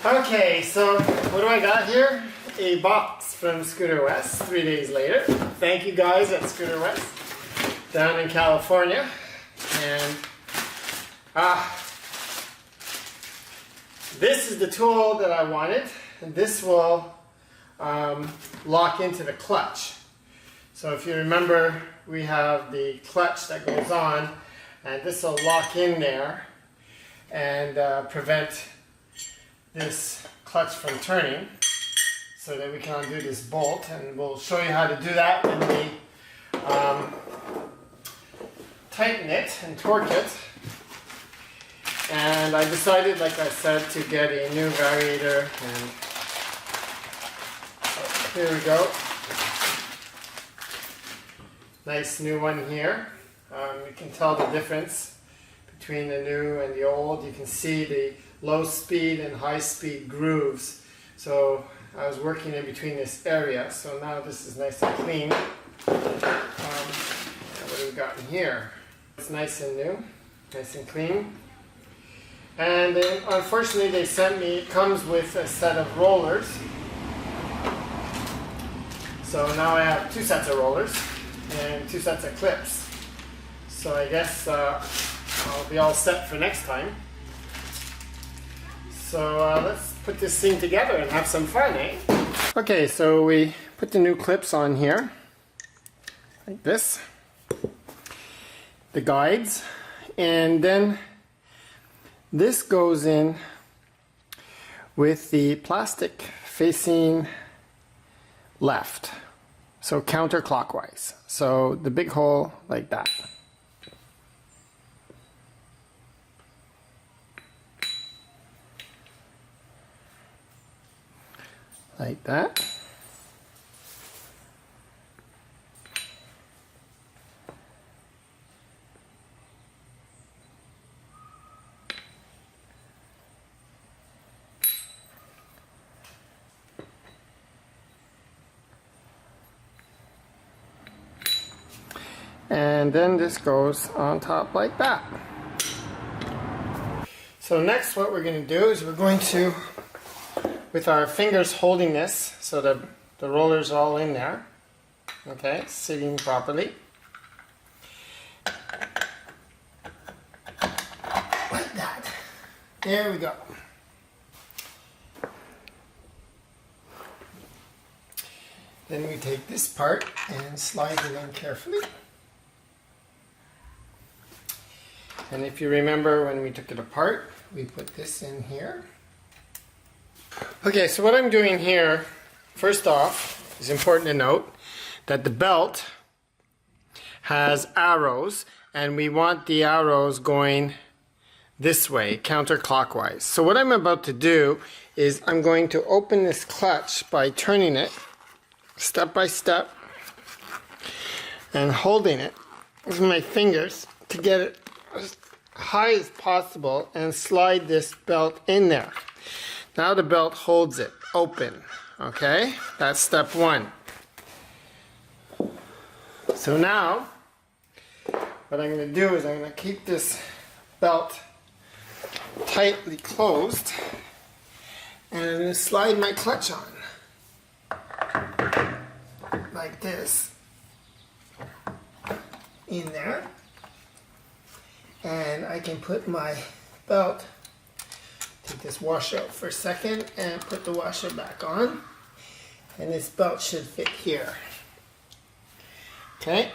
Okay, so what do I got here? A box from Scooter West 3 days later. Thank you guys at Scooter West down in California. And this is the tool that I wanted. And this will lock into the clutch. So if you remember, we have the clutch that goes on, and this will lock in there and prevent this clutch from turning, so that we can undo this bolt, and we'll show you how to do that when we tighten it and torque it. And I decided, like I said, to get a new variator, and here we go. Nice new one here. You can tell the difference between the new and the old. You can see the low speed and high speed grooves. So I was working in between this area, so now this is nice and clean. What do we got in here? It's nice and new, nice and clean. And then unfortunately they sent me, it comes with a set of rollers. So now I have 2 sets of rollers and 2 sets of clips. So I guess I'll be all set for next time. So let's put this thing together and have some fun, eh? Okay, so we put the new clips on here, like this, the guides, and then this goes in with the plastic facing left, so counterclockwise. So the big hole like that. Like that. And then this goes on top like that. So next what we're going to do is we're going to, with our fingers holding this so that the rollers are all in there, okay, sitting properly, like that. There we go. Then we take this part and slide it in carefully. And if you remember when we took it apart, we put this in here. Okay, so what I'm doing here, first off, is important to note that the belt has arrows, and we want the arrows going this way, counterclockwise. So what I'm about to do is I'm going to open this clutch by turning it step by step and holding it with my fingers to get it as high as possible and slide this belt in there. Now the belt holds it open, okay? That's step 1. So now, what I'm going to do is I'm going to keep this belt tightly closed, and I'm going to slide my clutch on, like this, in there. And I can put my belt, take this washer out for a second and put the washer back on, and this belt should fit here. Okay,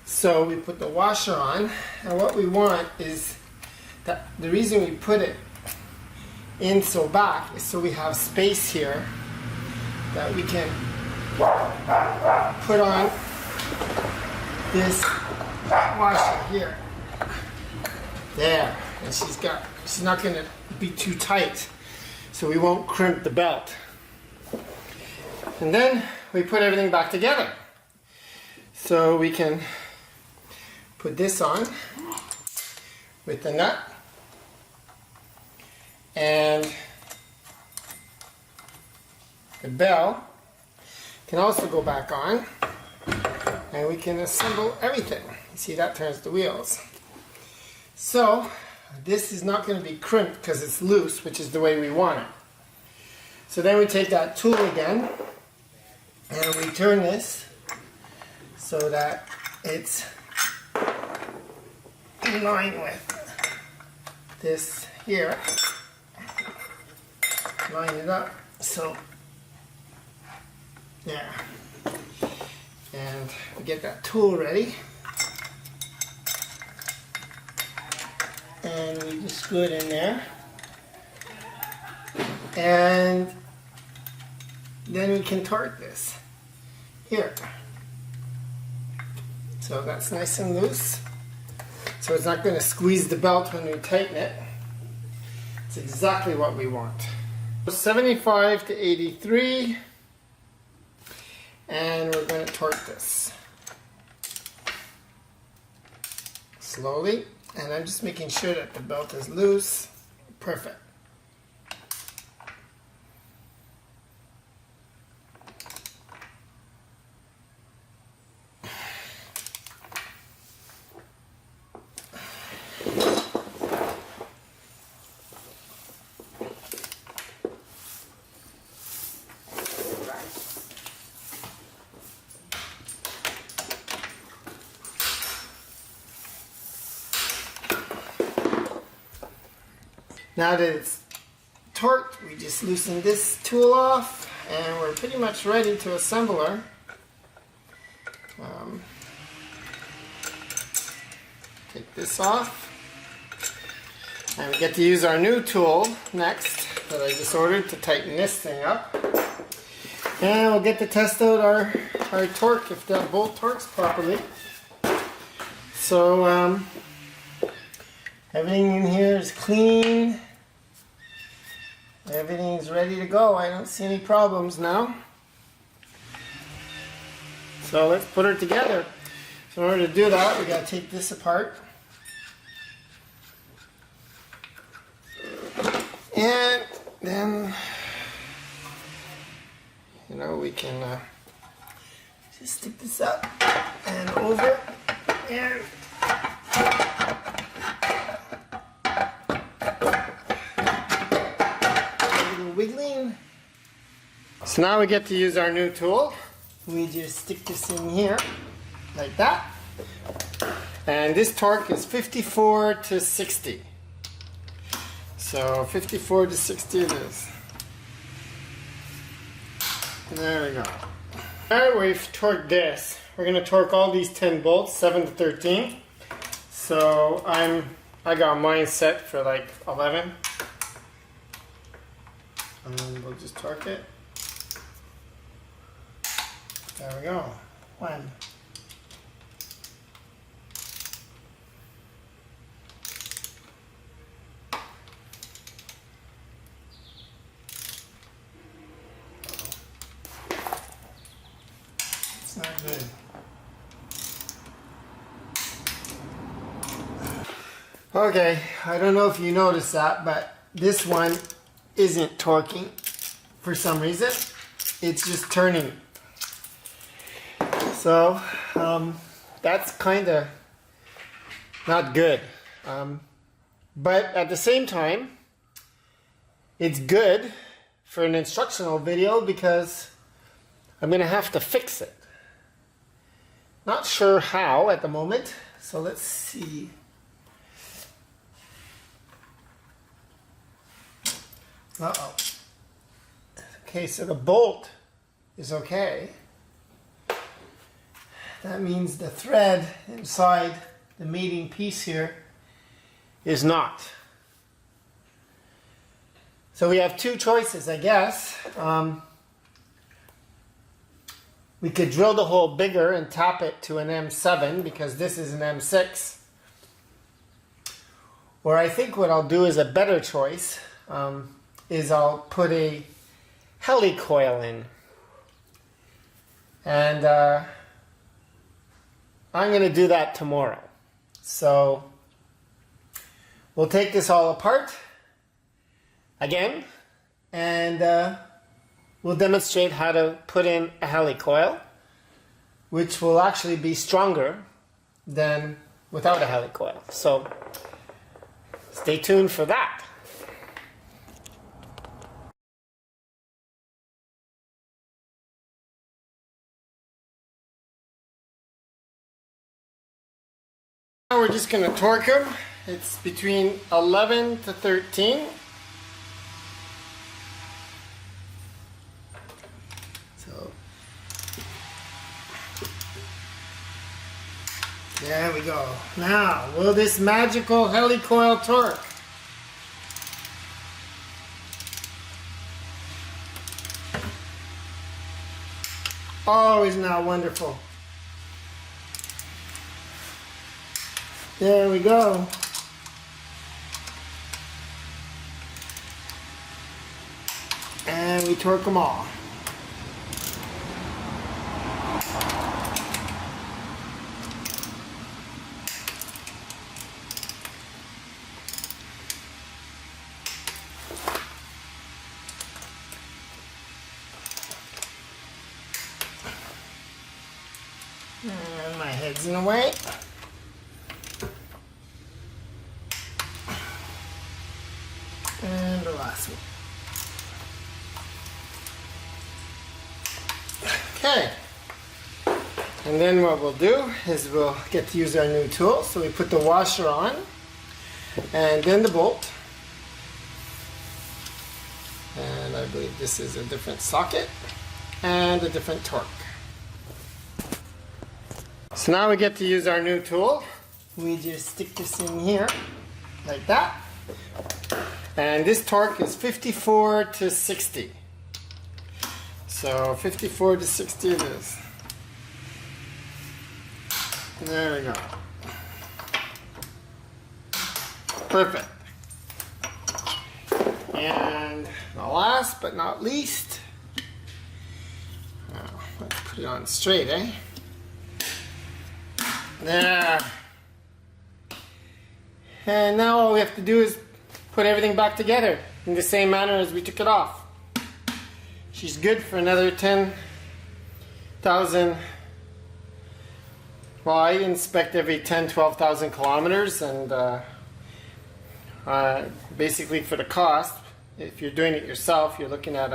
so we put the washer on, and what we want is that the reason we put it in so back is so we have space here that we can put on this washer here. There. And she's not going to be too tight, so we won't crimp the belt. And then we put everything back together. So we can put this on with the nut, and the bell can also go back on, and we can assemble everything. You see, that turns the wheels. So this is not going to be crimped because it's loose, which is the way we want it. So then we take that tool again and we turn this so that it's in line with this here. Line it up, so there. And we get that tool ready. And we just screw it in there. And then we can torque this here. So that's nice and loose. So it's not going to squeeze the belt when we tighten it. It's exactly what we want. 75 to 83. And we're going to torque this slowly. And I'm just making sure that the belt is loose. Perfect. Now that it's torqued, we just loosen this tool off and we're pretty much ready to assemble her. Take this off. And we get to use our new tool next that I just ordered to tighten this thing up. And we'll get to test out our torque if that bolt torques properly. So everything in here is clean. Everything's ready to go. I don't see any problems now. So let's put her together. So in order to do that, we got to take this apart. And then, you know, we can just stick this up and over and wiggling. So now we get to use our new tool. We just stick this in here like that. And this torque is 54 to 60. So 54 to 60 it is. There we go. Alright, we've torqued this. We're going to torque all these 10 bolts, 7 to 13. So I got mine set for like 11. And we'll just torque it. There we go. 1. It's not good. Okay, I don't know if you noticed that, but this one isn't torquing for some reason. It's just turning. So that's kind of not good. But at the same time, it's good for an instructional video because I'm going to have to fix it. Not sure how at the moment. So let's see. Uh-oh. Okay, so the bolt is okay. That means the thread inside the mating piece here is not. So we have two choices, I guess. We could drill the hole bigger and tap it to an M7 because this is an M6. Or I think what I'll do is a better choice. Is I'll put a helicoil in. And I'm going to do that tomorrow. So we'll take this all apart again and we'll demonstrate how to put in a helicoil, which will actually be stronger than without a helicoil. So Stay tuned for that. Now we're just going to torque them. It's between 11 to 13. So there we go. Now, will this magical helicoil torque? Oh, isn't that wonderful? There we go. And we torque them all. And my head's in the way. And the last one. Okay. And then what we'll do is we'll get to use our new tool. So we put the washer on and then the bolt. And I believe this is a different socket and a different torque. So now we get to use our new tool. We just stick this in here like that. And this torque is 54 to 60. So 54 to 60 it is. There we go. Perfect. And the last but not least, let's put it on straight, eh? There. And now all we have to do is put everything back together in the same manner as we took it off. She's good for another 10,000. Well, I inspect every 10-12,000 kilometers, and basically for the cost, if you're doing it yourself, you're looking at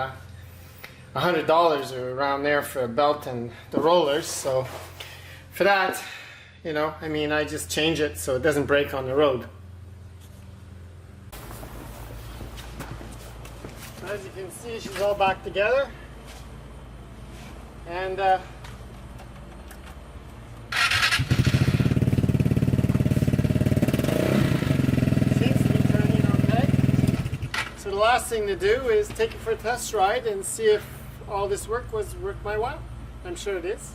$100 or around there for a belt and the rollers. So for that, you know, I mean, I just change it so it doesn't break on the road. As you can see, she's all back together, and seems to be turning okay. So the last thing to do is take it for a test ride and see if all this work was worth my while. I'm sure it is.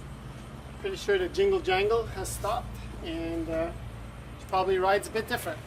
Pretty sure the jingle jangle has stopped, and she probably rides a bit different.